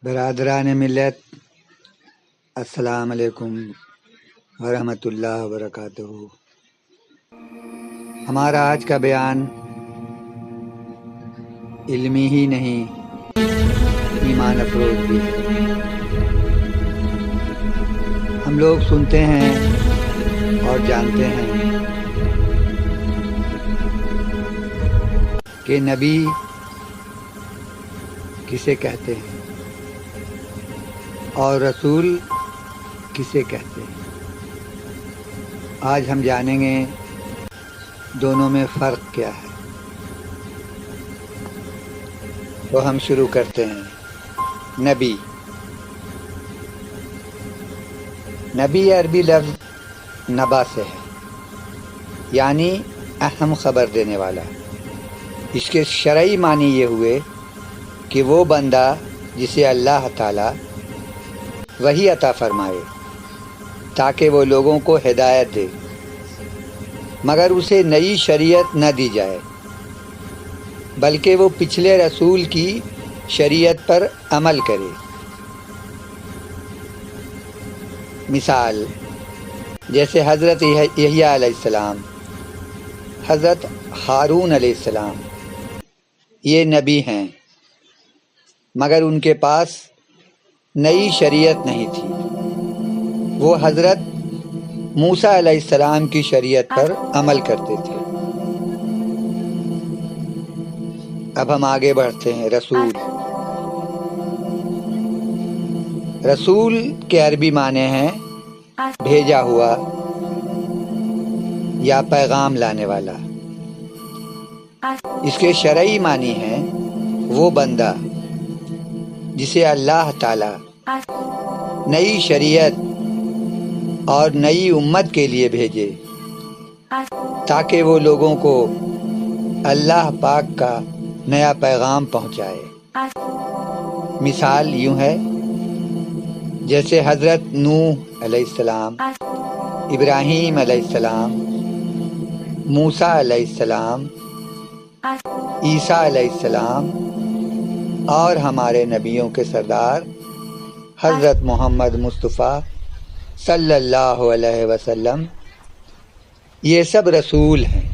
برادران ملت، السلام علیکم ورحمۃ اللہ وبرکاتہ۔ ہمارا آج کا بیان علمی ہی نہیں، ایمان افروز بھی ہے۔ ہم لوگ سنتے ہیں اور جانتے ہیں کہ نبی کسے کہتے ہیں اور رسول کسے کہتے ہیں۔ آج ہم جانیں گے دونوں میں فرق کیا ہے۔ تو ہم شروع کرتے ہیں۔ نبی عربی لفظ نبا سے ہے، یعنی اہم خبر دینے والا۔ اس کے شرعی معنی یہ ہوئے کہ وہ بندہ جسے اللہ تعالیٰ وحی عطا فرمائے تاکہ وہ لوگوں کو ہدایت دے، مگر اسے نئی شریعت نہ دی جائے، بلکہ وہ پچھلے رسول کی شریعت پر عمل کرے۔ مثال جیسے حضرت یحییٰ علیہ السلام، حضرت ہارون علیہ السلام، یہ نبی ہیں، مگر ان کے پاس نئی شریعت نہیں تھی۔ وہ حضرت موسیٰ علیہ السلام کی شریعت پر عمل کرتے تھے۔ اب ہم آگے بڑھتے ہیں۔ رسول کے عربی معنی ہیں بھیجا ہوا یا پیغام لانے والا۔ اس کے شرعی معنی ہیں وہ بندہ جسے اللہ تعالیٰ نئی شریعت اور نئی امت کے لیے بھیجے تاکہ وہ لوگوں کو اللہ پاک کا نیا پیغام پہنچائے۔ مثال یوں ہے جیسے حضرت نوح علیہ السلام، ابراہیم علیہ السلام، موسیٰ علیہ السلام، عیسیٰ علیہ السلام اور ہمارے نبیوں کے سردار حضرت محمد مصطفیٰ صلی اللہ علیہ وسلم، یہ سب رسول ہیں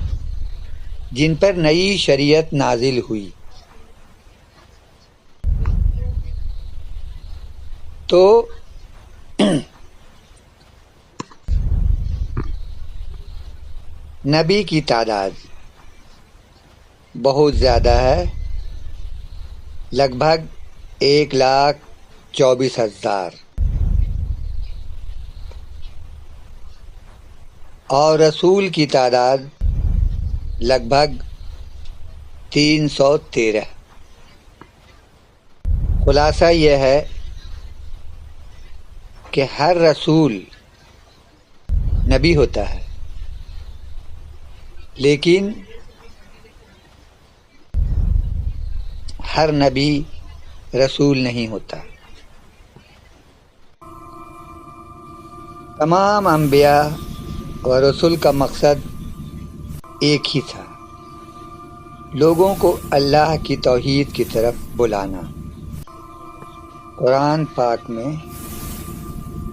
جن پر نئی شریعت نازل ہوئی۔ تو نبی کی تعداد بہت زیادہ ہے، لگ بھگ 1,24,000، اور رسول کی تعداد لگ بھگ 313۔ خلاصہ یہ ہے کہ ہر رسول نبی ہوتا ہے، لیکن ہر نبی رسول نہیں ہوتا۔ تمام انبیاء اور رسول کا مقصد ایک ہی تھا، لوگوں کو اللہ کی توحید کی طرف بلانا۔ قرآن پاک میں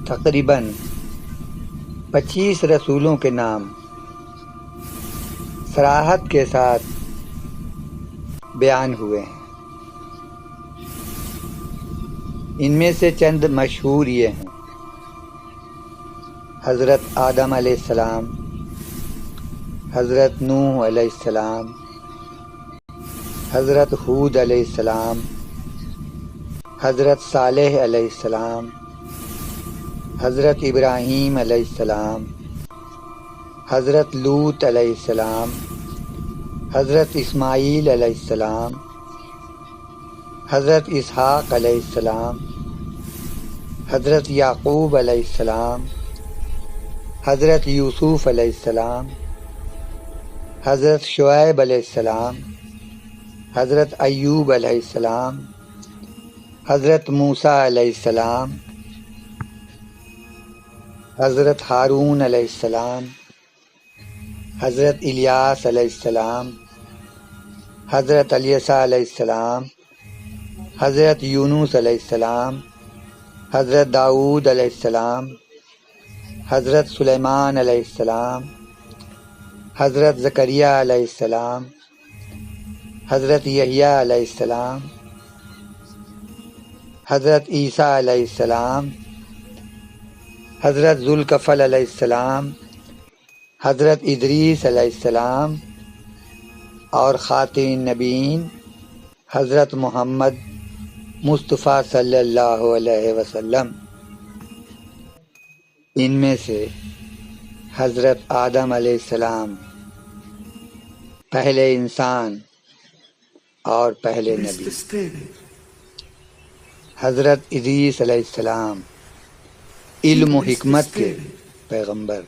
تقریباً 25 رسولوں کے نام صراحت کے ساتھ بیان ہوئے ہیں۔ ان میں سے چند مشہور یہ ہیں: حضرت آدم علیہ السلام، حضرت نوح علیہ السلام، حضرت ہود علیہ السلام، حضرت صالح علیہ السلام، حضرت ابراہیم علیہ السلام، حضرت لوط علیہ السلام، حضرت اسماعیل علیہ السلام، حضرت اسحاق علیہ السلام، حضرت یعقوب علیہ السلام، حضرت یوسف علیہ السلام، حضرت شعیب علیہ السلام، حضرت ایوب علیہ السلام، حضرت موسیٰ علیہ السلام، حضرت ہارون علیہ السلام، حضرت الیاس علیہ السلام، حضرت علیسیٰ علیہ السلام، حضرت یونس علیہ السلام، حضرت داؤد علیہ السلام، حضرت سلیمان علیہ السلام، حضرت زکریا علیہ السلام، حضرت یحییٰ علیہ السلام، حضرت عیسیٰ علیہ السلام، حضرت ذوالکفل علیہ السلام، حضرت ادریس علیہ السلام، اور خاتم النبیین حضرت محمد مصطفیٰ صلی اللہ علیہ وسلم۔ ان میں سے حضرت آدم علیہ السلام پہلے انسان اور پہلے نبی، حضرت ادریس علیہ السلام علم و حکمت کے پیغمبر،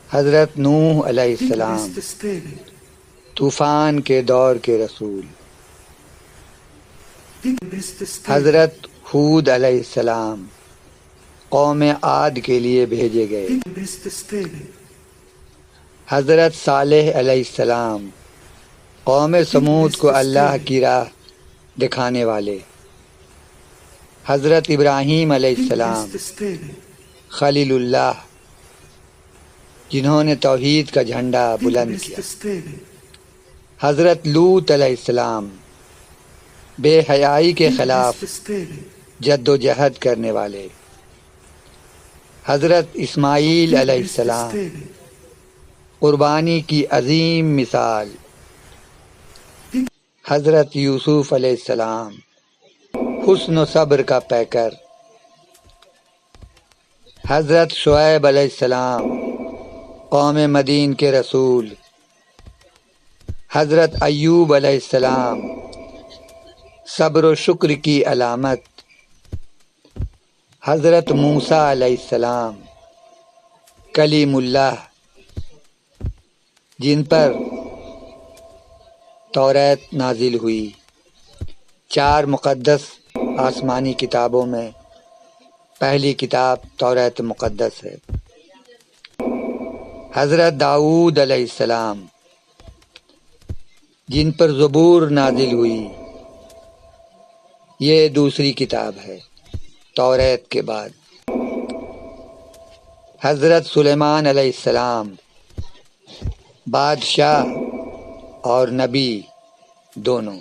حضرت نوح علیہ السلام طوفان کے دور کے رسول، حضرت ہود علیہ السلام قوم عاد کے لیے بھیجے گئے، حضرت صالح علیہ السلام قوم سمود کو اللہ کی راہ دکھانے والے، حضرت ابراہیم علیہ السلام خلیل اللہ جنہوں نے توحید کا جھنڈا بلند کیا، حضرت لوط علیہ السلام بے حیائی کے خلاف جد و جہد کرنے والے، حضرت اسماعیل علیہ السلام قربانی کی عظیم مثال، حضرت یوسف علیہ السلام حسن و صبر کا پیکر، حضرت شعیب علیہ السلام قوم مدین کے رسول، حضرت ایوب علیہ السلام صبر و شکر کی علامت، حضرت موسیٰ علیہ السلام کلیم اللہ جن پر توریت نازل ہوئی، 4 مقدس آسمانی کتابوں میں پہلی کتاب توریت مقدس ہے، حضرت داؤد علیہ السلام جن پر زبور نازل ہوئی، یہ دوسری کتاب ہے توریت کے بعد، حضرت سلیمان علیہ السلام بادشاہ اور نبی دونوں،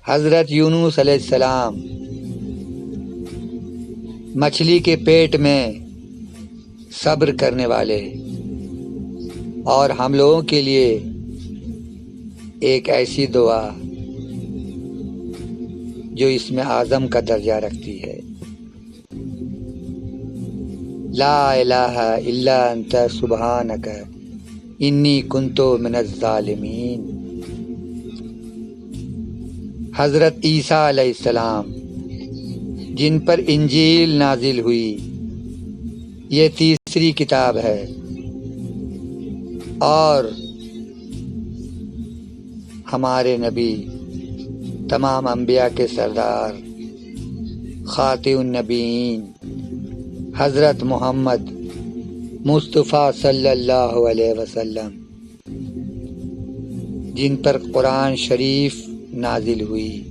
حضرت یونس علیہ السلام مچھلی کے پیٹ میں صبر کرنے والے، اور ہم لوگوں کے لیے ایک ایسی دعا جو اس میں اعظم کا درجہ رکھتی ہے، لا الہ الا انت سبحانک انی کنت من الظالمین، حضرت عیسیٰ علیہ السلام جن پر انجیل نازل ہوئی، یہ تیسری کتاب ہے، اور ہمارے نبی تمام انبیاء کے سردار خاتم النبیین حضرت محمد مصطفیٰ صلی اللہ علیہ وسلم جن پر قرآن شریف نازل ہوئی،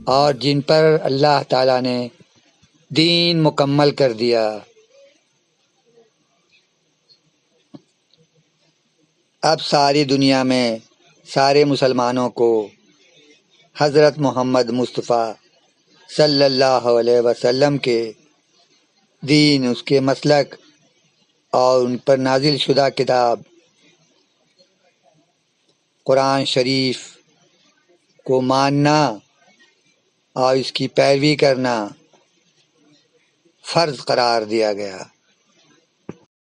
اور جن پر اللہ تعالیٰ نے دین مکمل کر دیا۔ اب ساری دنیا میں سارے مسلمانوں کو حضرت محمد مصطفیٰ صلی اللہ علیہ وسلم کے دین، اس کے مسلک اور ان پر نازل شدہ کتاب قرآن شریف کو ماننا اور اس کی پیروی کرنا فرض قرار دیا گیا۔